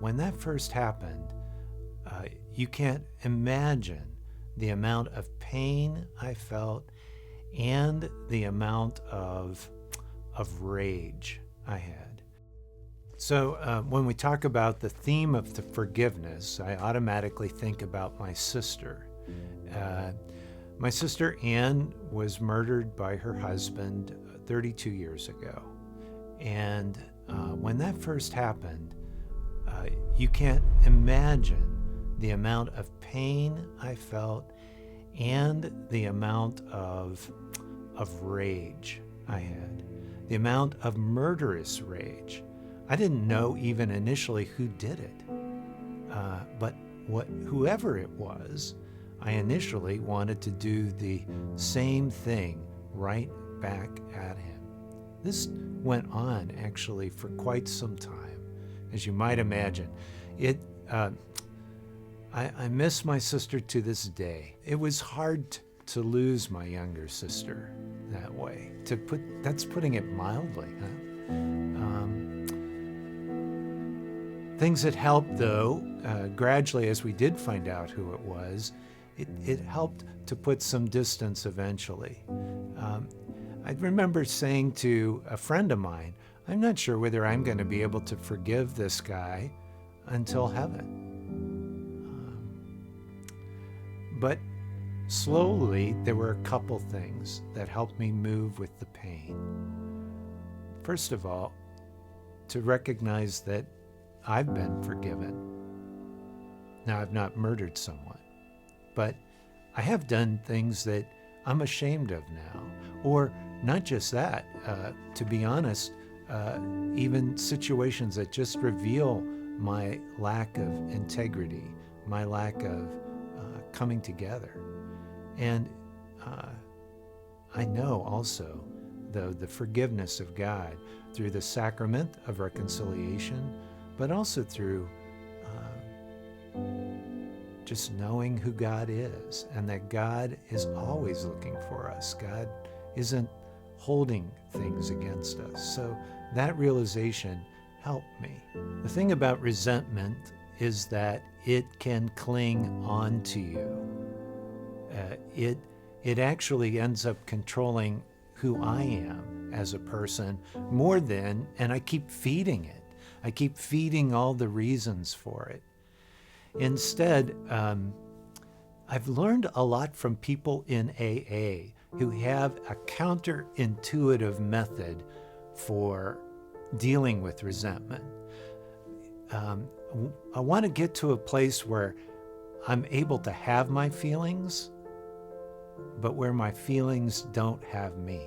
when that first happened, you can't imagine the amount of pain I felt and the amount of rage I had. So when we talk about the theme of the forgiveness, I automatically think about my sister. My sister Ann was murdered by her husband 32 years ago. And when that first happened, you can't imagine the amount of pain I felt and the amount of rage I had, the amount of murderous rage. I didn't know even initially who did it, but whoever it was, I initially wanted to do the same thing right back at him. This went on actually for quite some time, as you might imagine. I miss my sister to this day. It was hard to lose my younger sister that way. That's putting it mildly, huh? Things that helped, though, gradually as we did find out who it was, it helped to put some distance eventually. I remember saying to a friend of mine, I'm not sure whether I'm going to be able to forgive this guy until heaven. But slowly, there were a couple things that helped me move with the pain. First of all, to recognize that I've been forgiven. Now, I've not murdered someone, but I have done things that I'm ashamed of now. Or not just that, to be honest, even situations that just reveal my lack of integrity, my lack of coming together. And I know also, though, the forgiveness of God through the sacrament of reconciliation, but also through just knowing who God is, and that God is always looking for us. God isn't holding things against us. So that realization helped me. The thing about resentment is that it can cling on to you. It actually ends up controlling who I am as a person more than, and I keep feeding it. I keep feeding all the reasons for it. Instead, I've learned a lot from people in AA who have a counterintuitive method for dealing with resentment. I want to get to a place where I'm able to have my feelings, but where my feelings don't have me.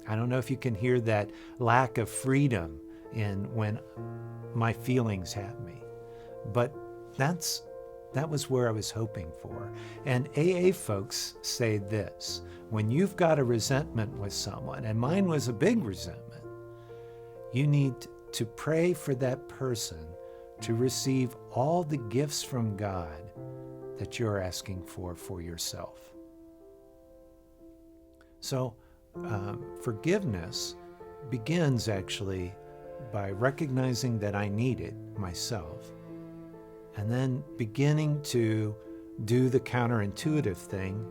I don't know if you can hear that lack of freedom in when my feelings have me, but that was where I was hoping for. And AA folks say this: when you've got a resentment with someone, and mine was a big resentment, you need to pray for that person to receive all the gifts from God that you're asking for yourself. So forgiveness begins actually by recognizing that I need it myself, and then beginning to do the counterintuitive thing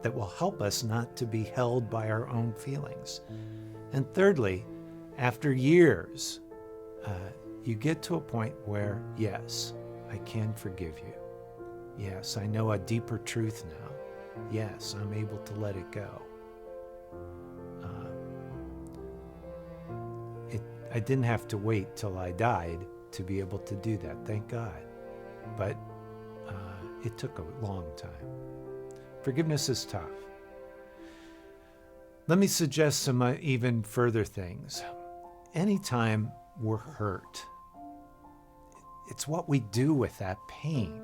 that will help us not to be held by our own feelings. And thirdly, after years, you get to a point where, yes, I can forgive you. Yes, I know a deeper truth now. Yes, I'm able to let it go. I didn't have to wait till I died to be able to do that, thank God. But it took a long time. Forgiveness is tough. Let me suggest some even further things. Anytime we're hurt, it's what we do with that pain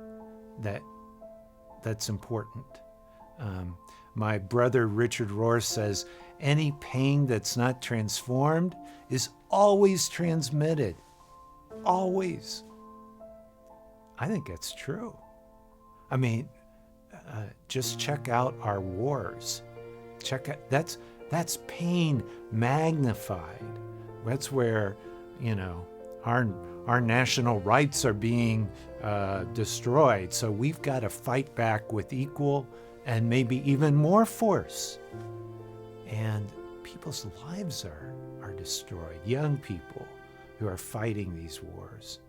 that's important. My brother Richard Rohr says, any pain that's not transformed is always transmitted. Always. I think that's true. I mean, just check out our wars. Check out, that's pain magnified. That's where, our our national rights are being destroyed. So we've got to fight back with equal and maybe even more force. And people's lives are destroyed. Young people who are fighting these wars.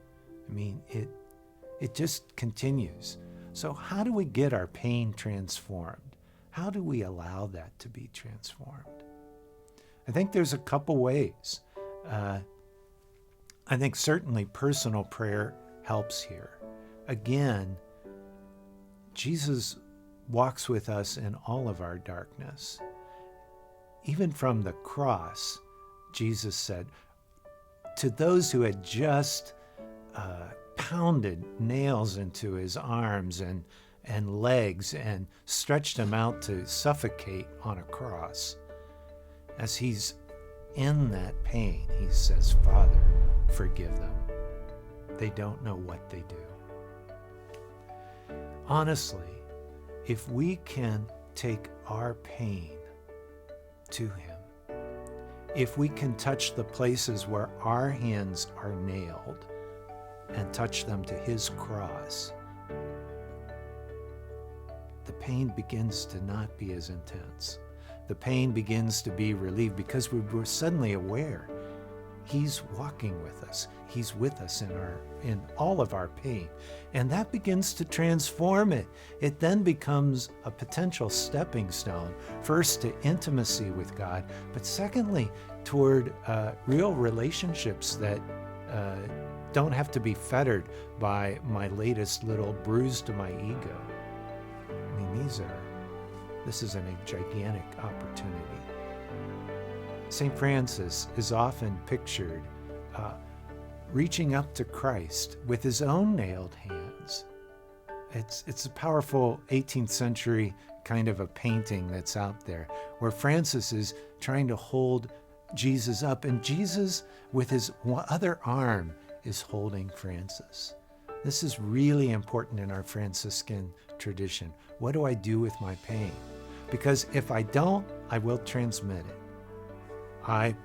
I mean, it just continues. So how do we get our pain transformed? How do we allow that to be transformed? I think there's a couple ways. I think certainly personal prayer helps here. Again, Jesus walks with us in all of our darkness. Even from the cross, Jesus said, to those who had just pounded nails into his arms and legs and stretched him out to suffocate on a cross, as he's in that pain, he says, Father, forgive them. They don't know what they do. Honestly, if we can take our pain to him, if we can touch the places where our hands are nailed and touch them to his cross, the pain begins to not be as intense. The pain begins to be relieved because we're suddenly aware he's walking with us. He's with us in all of our pain. And that begins to transform it. It then becomes a potential stepping stone, first to intimacy with God, but secondly, toward real relationships that don't have to be fettered by my latest little bruise to my ego. I mean, this is a gigantic opportunity. St. Francis is often pictured reaching up to Christ with his own nailed hands. It's a powerful 18th century kind of a painting that's out there where Francis is trying to hold Jesus up, and Jesus with his other arm is holding Francis. This is really important in our Franciscan tradition. What do I do with my pain? Because if I don't, I will transmit it.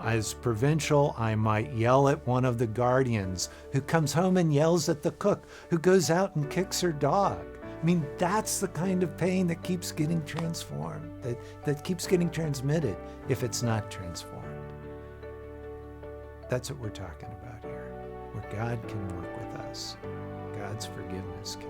As provincial, I might yell at one of the guardians who comes home and yells at the cook who goes out and kicks her dog. I mean, that's the kind of pain that keeps getting transformed, that keeps getting transmitted if it's not transformed. That's what we're talking about here, where God can work with us. God's forgiveness can.